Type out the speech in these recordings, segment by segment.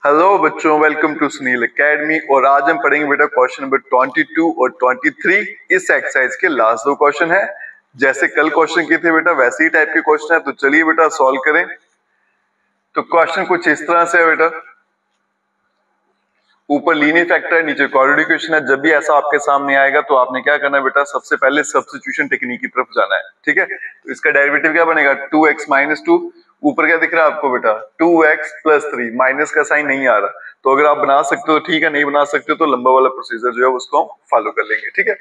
Hello बच्चों, welcome to Sunil academy. और आज हम पढ़ेंगे बेटा क्वेश्चन नंबर 22 और 23। इस एक्सरसाइज के लास्ट दो क्वेश्चन है। जैसे कल क्वेश्चन किए थे बेटा वैसे ही टाइप के क्वेश्चन है, तो चलिए बेटा सॉल्व करें। तो क्वेश्चन कुछ इस तरह से है बेटा, ऊपर लीनियर फैक्टर है, नीचे क्वाड्रेटिक इक्वेशन है। जब भी ऐसा आपके सामने आएगा तो आपने क्या करना है बेटा, सबसे पहले सब्स्टिट्यूशन टेक्निक की तरफ जाना है। ठीक है, तो इसका डेरिवेटिव क्या बनेगा, 2x - 2। ऊपर क्या दिख रहा है आपको बेटा, 2x + 3, माइनस का साइन नहीं आ रहा। तो अगर आप बना सकते हो ठीक है, नहीं बना सकते हो तो लंबा वाला प्रोसीजर जो है उसको हम फॉलो कर लेंगे। ठीक है,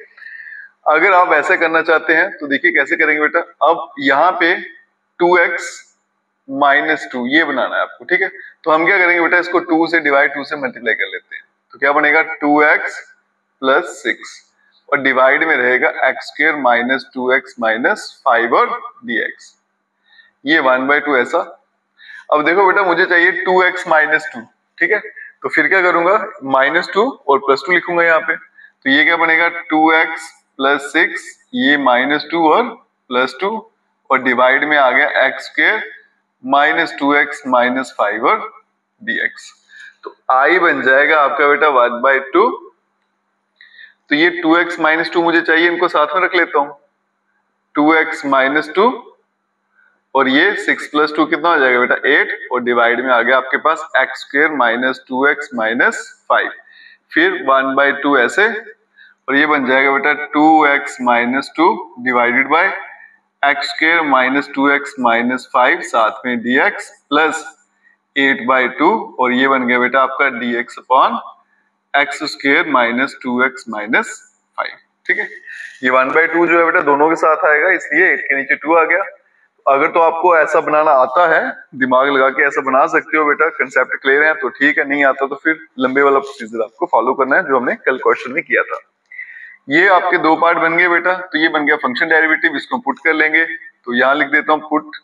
अगर आप ऐसे करना चाहते हैं तो देखिए कैसे करेंगे बेटा। अब यहाँ पे 2x - 2 ये बनाना है आपको। ठीक है, तो हम क्या करेंगे बेटा, इसको 2 से डिवाइड, 2 से मल्टीप्लाई कर लेते हैं। तो क्या बनेगा, 2x + 6 और डिवाइड में रहेगा x² - 2x - 5 और dx, ये 1/2 ऐसा। अब देखो बेटा मुझे चाहिए 2x - 2। ठीक है, तो फिर क्या करूंगा, -2 और +2 लिखूंगा यहाँ पे। तो ये क्या बनेगा, 2x + 6, ये -2 और +2 और डिवाइड में आ गया x² - 2x - 5 और dx। तो i बन जाएगा आपका बेटा 1/2। तो ये 2x - 2 मुझे चाहिए, इनको साथ में रख लेता हूं। 2x - 2 और ये 6 + 2 कितना हो जाएगा बेटा, 8 और डिवाइड में आ गया आपके पास x² - 2x - 5, फिर 1/2 ऐसे। और ये बन जाएगा बेटा 2x - 2 divided by x² - 2x - 5 साथ में dx प्लस 8/2 और ये बन गया बेटा आपका dx अपॉन x² - 2x - 5। ठीक है, ये 1/2 जो है बेटा दोनों के साथ आएगा, इसलिए 8 के नीचे 2 आ गया। अगर तो आपको ऐसा बनाना आता है, दिमाग लगा के ऐसा बना सकते हो बेटा, कंसेप्ट क्लियर है तो ठीक है, नहीं आता तो फिर लंबे वाला प्रोसीजर आपको फॉलो करना है जो हमने कल क्वेश्चन में किया था। ये आपके दो पार्ट बन गए बेटा। तो ये बन गया फंक्शन डेरिवेटिव, इसको पुट कर लेंगे। तो यहां लिख देता हूं पुट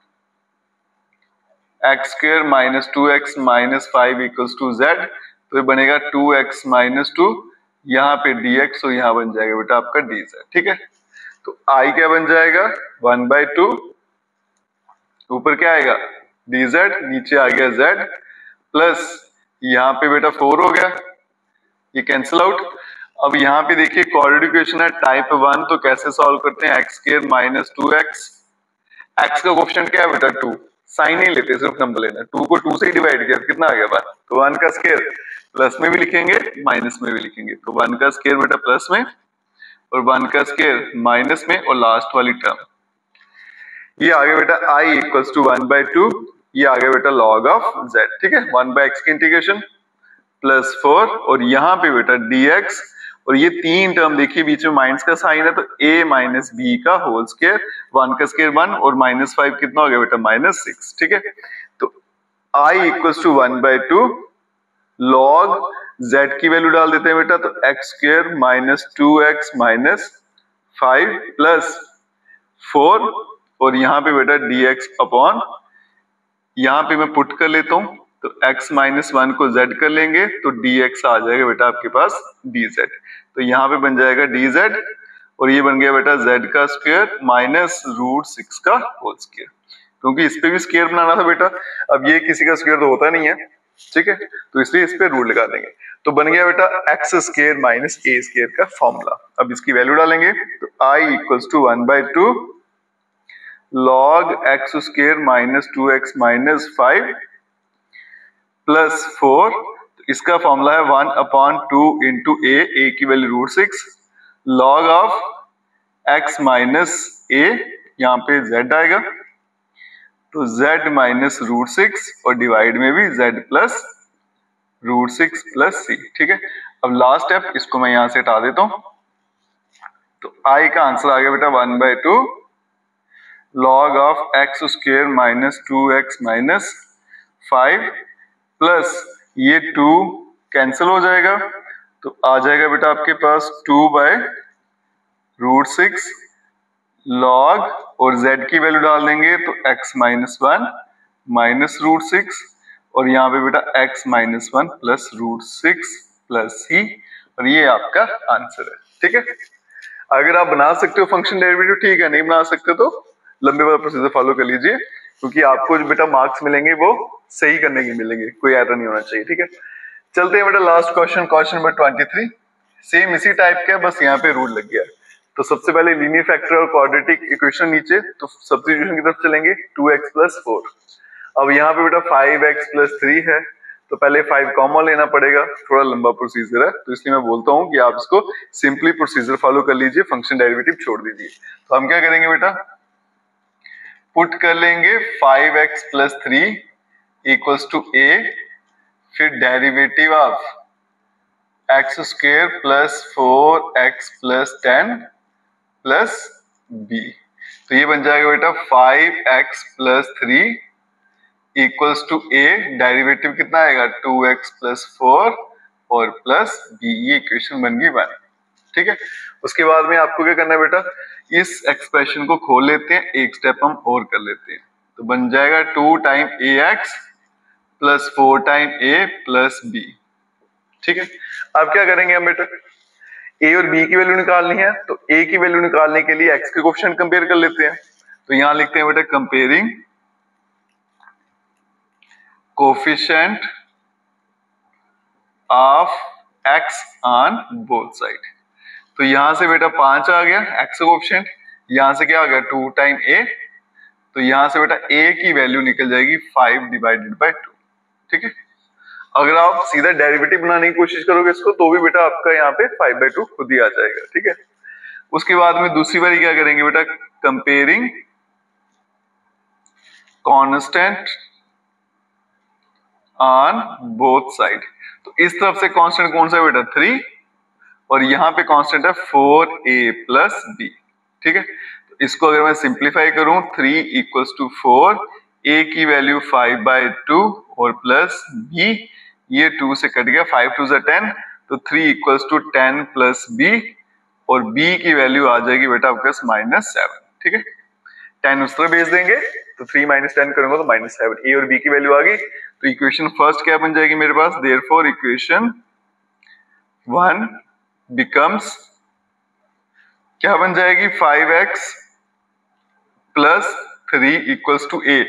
x² - 2x - 5 = z। तो ये बनेगा 2x - 2, यहाँ पे dx और यहाँ बन जाएगा बेटा आपका dz। ठीक है, तो i क्या बन जाएगा, 1/2, ऊपर क्या आएगा dz, नीचे आ गया z प्लस यहाँ पे बेटा 4 हो गया, ये कैंसिल आउट। अब यहाँ पे देखिए क्वाड्रेटिक इक्वेशन है टाइप 1, तो कैसे सॉल्व करते हैं, x² - 2x, x का कोएफिशिएंट क्या है बेटा 2, साइन नहीं लेते, सिर्फ नंबर लेना है। 2 को 2 से ही डिवाइड किया कितना आ गया 1, तो 1 का स्क्वायर प्लस में भी लिखेंगे माइनस में भी लिखेंगे। तो 1 का स्क्वायर बेटा प्लस में और 1 का स्क्वायर माइनस में और लास्ट वाली टर्म ये आ गया बेटा i = 1/2, ये आ गया बेटा log ऑफ z। ठीक है, 1/x की इंटीग्रेशन प्लस 4 और यहाँ पे बेटा dx और ये तीन टर्म देखिए बीच में माइनस का साइन है, तो a - b का होल स्क्वायर, 1 का स्क्वायर 1 और -5 कितना हो गया बेटा -6। ठीक है, तो i = 1/2 log z की वैल्यू डाल देते हैं बेटा, तो x² - 2x - 5 प्लस 4 और यहाँ पे बेटा dx अपॉन, यहाँ पे मैं पुट कर लेता हूँ, तो x - 1 को z कर लेंगे तो dx आ जाएगा बेटा आपके पास dz। तो यहाँ पे बन जाएगा dz और ये बन गया बेटा z का स्क्वायर माइनस √6 का होल स्क्वायर, क्योंकि इस पे भी स्क्वायर बनाना था बेटा। अब ये किसी का स्क्वायर तो होता नहीं है, ठीक है, तो इसलिए इस पे रूट लगा देंगे। तो बन गया बेटा x² - a² का फॉर्मूला। अब इसकी वैल्यू डालेंगे, तो i = 1/2 log x² - 2x - 5 plus 4, इसका फॉर्मूला है 1/2 × a की value √6 log of x - a, यहाँ पे z आएगा, तो z - √6 और डिवाइड में भी z प्लस √6 प्लस c। ठीक है, अब लास्ट स्टेप, इसको मैं यहां से हटा देता हूं। तो i का आंसर आ गया बेटा 1/2 log of x² - 2x - 5 plus ये 2 कैंसिल हो जाएगा, तो आ जाएगा बेटा आपके पास 2/√6 log और z की वैल्यू डाल देंगे, तो x - 1 माइनस √6 और यहाँ पे बेटा x - 1 प्लस √6 प्लस c, और ये आपका आंसर है। ठीक है, अगर आप बना सकते हो फंक्शन डेरिवेटिव ठीक है, नहीं बना सकते तो लंबे वाला प्रोसीजर फॉलो कर लीजिए। क्योंकि आपको जो बेटा मार्क्स मिलेंगे वो सही करने के मिलेंगे, कोई एरर नहीं होना चाहिए, ठीक है। चलते हैं बेटा last question, question number 23। Same इसी टाइप का, बस यहाँ पे रूल लग गया। तो सबसे पहले लीनियर फैक्टर और क्वाड्रेटिक इक्वेशन नीचे, तो सब्स्टिट्यूशन की तरफ चलेंगे, 2x + 4। अब यहाँ पे बेटा 5x + 3 है, तो पहले 5 कॉमन लेना पड़ेगा, थोड़ा लंबा प्रोसीजर है, तो इसलिए मैं बोलता हूँ कि आप इसको सिंपली प्रोसीजर फॉलो कर लीजिए, फंक्शन डेरिवेटिव छोड़ दीजिए। तो हम क्या करेंगे बेटा, पुट कर लेंगे 5x + 3 = a, फिर derivative of x² + 4x + 10 + b। तो ये बन जाएगा बेटा 5x + 3 = a, डेरिवेटिव कितना आएगा 2x + 4 और प्लस b। ये इक्वेशन बन गई 1, ठीक है। उसके बाद में आपको क्या करना है बेटा, इस एक्सप्रेशन को खोल लेते हैं, एक स्टेप हम और कर लेते हैं, तो बन जाएगा 2 time ax + 4 time a + b, ठीक है। अब क्या करेंगे हम बेटा, a और b की वैल्यू निकालनी है, तो a की वैल्यू निकालने के लिए x के कोएफिशिएंट कंपेयर कर लेते हैं। तो यहां लिखते हैं बेटा comparing coefficient of x on both side. तो यहां से बेटा 5 आ गया x का कोएफिशिएंट, यहां से क्या आ गया 2 टाइम a, तो यहां से बेटा a की वैल्यू निकल जाएगी 5/2, ठीक है। अगर आप सीधा डेरिवेटिव बनाने की कोशिश करोगे इसको, तो भी बेटा आपका यहाँ पे 5/2 खुद ही आ जाएगा, ठीक है। उसके बाद में दूसरी बारी क्या करेंगे बेटा, comparing constant on both side. तो इस तरफ से कांस्टेंट कौन सा है बेटा 3, और यहाँ पे कांस्टेंट है 4a + b, ठीक है। तो इसको अगर मैं सिंप्लीफाई करूं, 3 = 4, a की वैल्यू 5/2 और प्लस b, ये 2 से कट गया, 5 2 = 10, तो 3 = 10 + b, और b की वैल्यू आ जाएगी बेटा आपके पास -7, ठीक है। 10 उस तरह भेज देंगे, तो 3 - 10 करूंगा तो -7, a और b की वैल्यू आ गई। तो इक्वेशन फर्स्ट क्या बन जाएगी मेरे पास, देयरफॉर इक्वेशन 1 बिकम्स क्या बन जाएगी, 5x + 3 = a।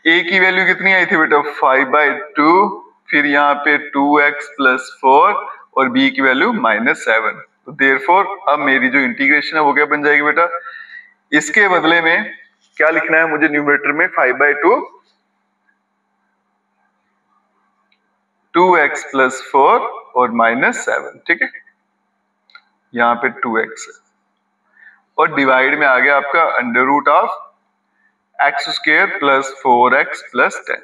a की वैल्यू कितनी आई थी बेटा 5/2, फिर यहाँ पे 2x + 4 और b की वैल्यू -7। तो देयरफॉर अब मेरी जो इंटीग्रेशन है वो क्या बन जाएगी बेटा, इसके बदले में क्या लिखना है मुझे न्यूमरेटर में, 5/2 2x + 4 और -7, ठीक है। यहाँ पे 2x है, और डिवाइड में आ गया आपका √of x² + 4x + 10,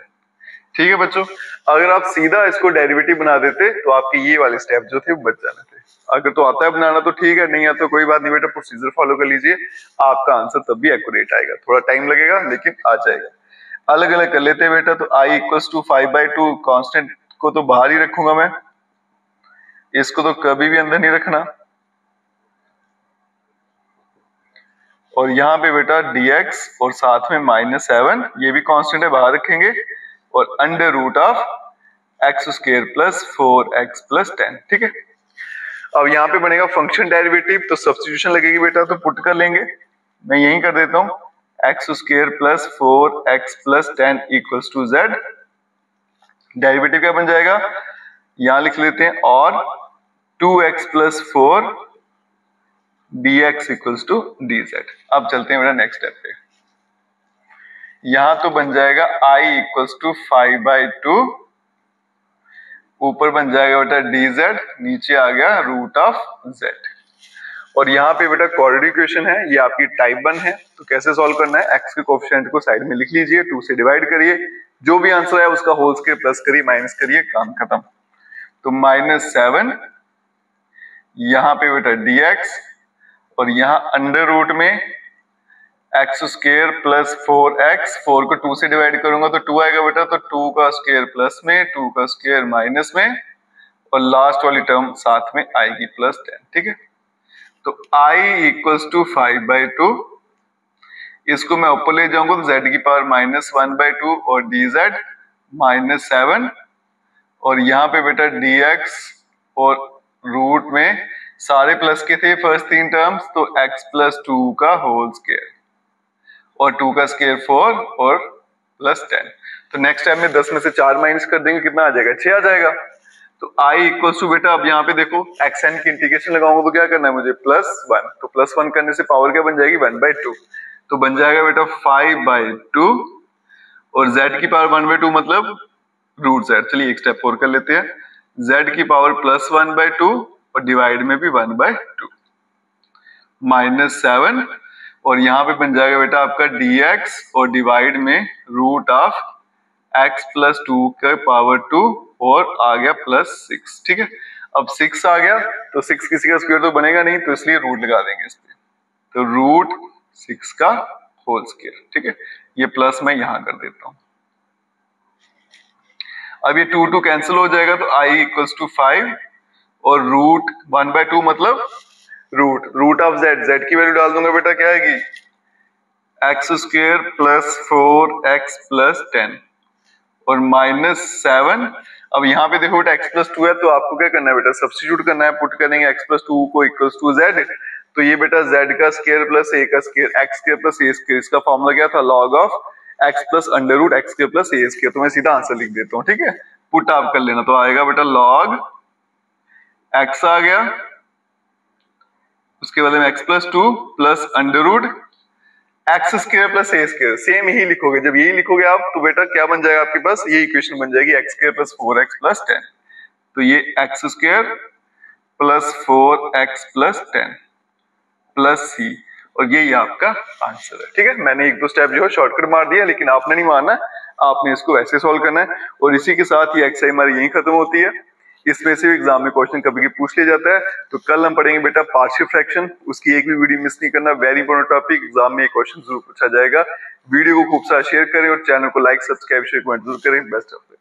ठीक है बच्चों। अगर आप सीधा इसको डेरिवेटिव बना देते तो आपके ये वाले स्टेप जो थे वो बच जाने थे। अगर तो आता है बनाना तो ठीक है, नहीं आता तो कोई बात नहीं बेटा, प्रोसीजर फॉलो कर लीजिए, आपका आंसर तब भी एक्यूरेट आएगा, थोड़ा टाइम लगेगा लेकिन आ जाएगा। अलग अलग कर लेते हैं बेटा, तो i = 5/2, कांस्टेंट को तो बाहर ही रखूंगा मैं, इसको तो कभी भी अंदर नहीं रखना, और यहाँ पे बेटा dx और साथ में -7, ये भी कांस्टेंट है, बाहर रखेंगे, और √of x² + 4x + 10, ठीक है। अब यहाँ पे बनेगा फंक्शन डेरिवेटिव, तो सब्स्टिट्यूशन लगेगी बेटा, तो पुट कर लेंगे, मैं यही कर देता हूँ, x² + 4x + 10 = z। डेरिवेटिव क्या बन जाएगा, यहां लिख लेते हैं, और 2x + 4 dx = dz। अब चलते हैं बेटा नेक्स्ट स्टेप पे, यहां तो बन जाएगा i = 5/2, ऊपर बन जाएगा बेटा dz, नीचे आ गया √z। और यहाँ पे बेटा क्वाड्रेटिक इक्वेशन है, ये आपकी टाइप 1 है, तो कैसे सॉल्व करना है, x के कोएफिशिएंट को साइड में लिख लीजिए, 2 से डिवाइड करिए, जो भी आंसर है उसका होल स्क्वायर प्लस करिए, माइनस करिए, काम खत्म। तो -7, यहाँ पे बेटा dx, और यहाँ √ में x² + 4x, 4 को 2 से डिवाइड करूंगा तो 2 आएगा बेटा, तो 2 का स्क्वायर प्लस में, 2 का स्क्वायर माइनस में, और लास्ट वाली टर्म साथ में आएगी +10, ठीक है। तो i = 5/2, इसको मैं ऊपर ले जाऊंगा तो z की पावर -1/2 और dz -7, और यहाँ पे बेटा dx और रूट में सारे प्लस के थे फर्स्ट 3 टर्म्स, तो x + 2 का होल स्क्वायर, और 2 का स्क्वायर 4 और प्लस 10। तो नेक्स्ट टाइम में 10 में से 4 माइनस कर देंगे, कितना आ जाएगा, 6 आ जाएगा। तो i इक्वल टू बेटा अब यहाँ पे देखो xn की इंटीग्रेशन लगाऊंगा तो क्या करना है मुझे, +1। तो +1 करने से पावर क्या बन जाएगी, 1/2। तो बन जाएगा बेटा 5/2 और z की पावर 1/2 मतलब √z। चलिए एक स्टेप और कर लेते हैं, z की पावर +1/2 और डिवाइड में भी 1/2 -7 और यहाँ पे बन जाएगा बेटा आपका dx और डिवाइड में √x+2 के पावर 2 और आ गया +6। ठीक है, अब 6 आ गया तो 6 किसी का स्क्वायर तो बनेगा नहीं, तो इसलिए रूट लगा देंगे इस पे, तो √6 का होल स्क्वायर। ठीक है, ये प्लस मैं यहां कर देता हूं। अब ये 2 कैंसिल हो जाएगा तो i इक्वल्स टू 5 और √1/2 मतलब रूट ऑफ z की वैल्यू डाल दूंगा बेटा, क्या आएगी, x² + 4x + 10 और -7। अब यहाँ पे देखो बेटा x+2 है तो आपको क्या करना है बेटा, सब्स्टिट्यूट करना है, पुट करेंगे x+2 को इक्वल्स टू z। तो ये बेटा z का स्क्वायर प्लस a का स्क्वायर, x² + a स्क्वायर, इसका फॉर्मूला क्या था, log of x + √x² + a square. तो मैं सीधा आंसर लिख देता हूँ। ठीक है, पुट आप कर लेना, तो आएगा बेटा log x आ गया, उसके बाद में x+2 + √x² + a square, same यही लिखोगे। जब यही लिखोगे आप तो बेटा क्या बन जाएगा आपके पास, ये इक्वेशन बन जाएगी x² + 4x + 10। तो ये x² + 4x + 10 प्लस c और यही आपका आंसर है। ठीक है, मैंने एक दो स्टेप जो है शॉर्टकट मार दिया, लेकिन आपने नहीं मारना, आपने इसको ऐसे सॉल्व करना है। और इसी के साथ ये एक्सरसाइज हमारी यही खत्म होती है। इसमें से एग्जाम में क्वेश्चन कभी पूछ लिया जाता है। तो कल हम पढ़ेंगे बेटा पार्शियल फ्रैक्शन, उसकी एक भी वीडियो मिस नहीं करना, वेरी इंपॉर्टेंट टॉपिक, एग्जाम में क्वेश्चन जरूर पूछा जाएगा। वीडियो को खूब सारा शेयर करें और चैनल को लाइक, सब्सक्राइब, शेयर, कमेंट जरूर करें। Best of luck.